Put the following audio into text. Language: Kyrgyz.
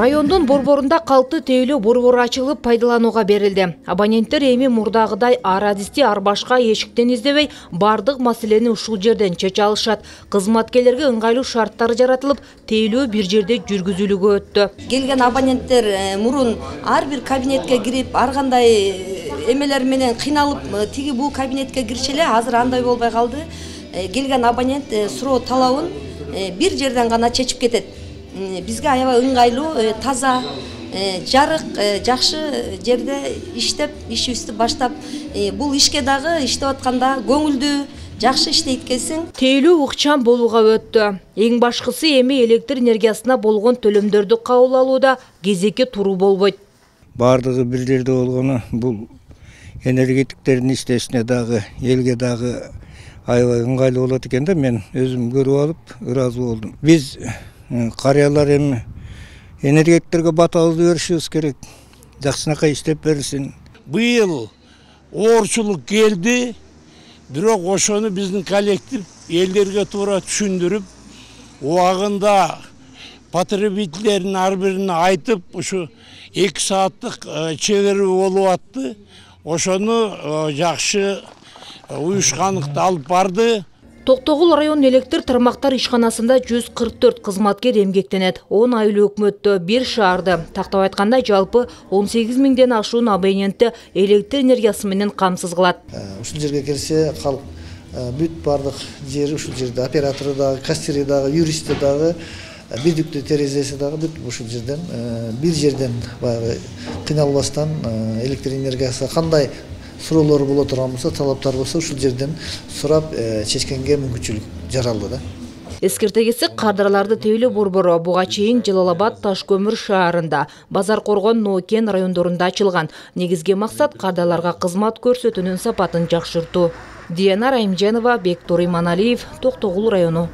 Райондун борборунда калты тейлөө борбору ачылып пайдаланууга берилди. Абоненттер эми мурдагыдай ар адисти ар башка эшиктен издебей, бардык маселени ушул жерден чече алышат. Кызматкерлерге ыңгайлуу шарттар жаратылып, тейлөө бир жерде жүргүзүлүүгө өттү. Келген абоненттер мурун ар бир кабинетке кирип, ар кандай эмелер менен кыйналып, тиги бул кабинетке кирчү эле, азыр андай болбой калды. Келген абонент суроо талабын бир жерден гана чечип кетет. Бизге аябай ыңгайлуу, таза, жарык, жакшы жерде иштеп, ишибизди баштап, бул ишке дагы иштеп атканда көңүлдүү, жакшы иштейт экенсиң. Тейлөө ыкчам болууга өттү. Эң башкысы эми электр энергиясына болгон төлөмдөрдү кабыл алууда кезекке туруу болбойт. Бардыгы бир жерде болгону бул энергетиктердин иштешине дагы, элге дагы аябай ыңгайлуу болот экен да, мен өзүм көрүп алып ыраазы болдум. Биз карыялар эми энергетиктерге батабызды беришибиз керек. Жакшынакай иштеп берилсин. Быйыл оорчулук келди, бирок ошону биздин коллектив элдерге туура түшүндүрүп, убагында потребительдердин ар бирине айтып, ушу 2 сааттык чегирүү болуп атты. Ошону жакшы уюшкандыкты алып барды. Токтогул район электр тармактар ишканасында 144 кызматкер эмгектенет. 10 айлуу өкмөттө бир шаарды. Тактап айтканда жалпы 18 миңден ашуун абонентти электр энергиясы менен камсыз кылат. Ушул жерге келсе, калк бүт бардык жери ушул жерде, оператору дагы, кассири дагы, юристи дагы, бирдиктүү терезеси дагы бүт ушул жерден, бир жерден баягы кыйналбастан электр энергиясы кандай суроолор боло турган болсо, талаптар болсо, ушул жерден сурап чечкенге мүмкүнчүлүк жаралды да. Эскерте кетсек, кардарларды тейлөө борбору буга чейин Жалал-Абад, Таш-Көмүр шаарында, Базар Коргон, Ноокен райондорунда ачылган. Негизги максат кардарларга кызмат көрсөтүүнүн сапатын жакшыртуу. Диана Райымжанова, Бектур Иманалиев, Токтогул району.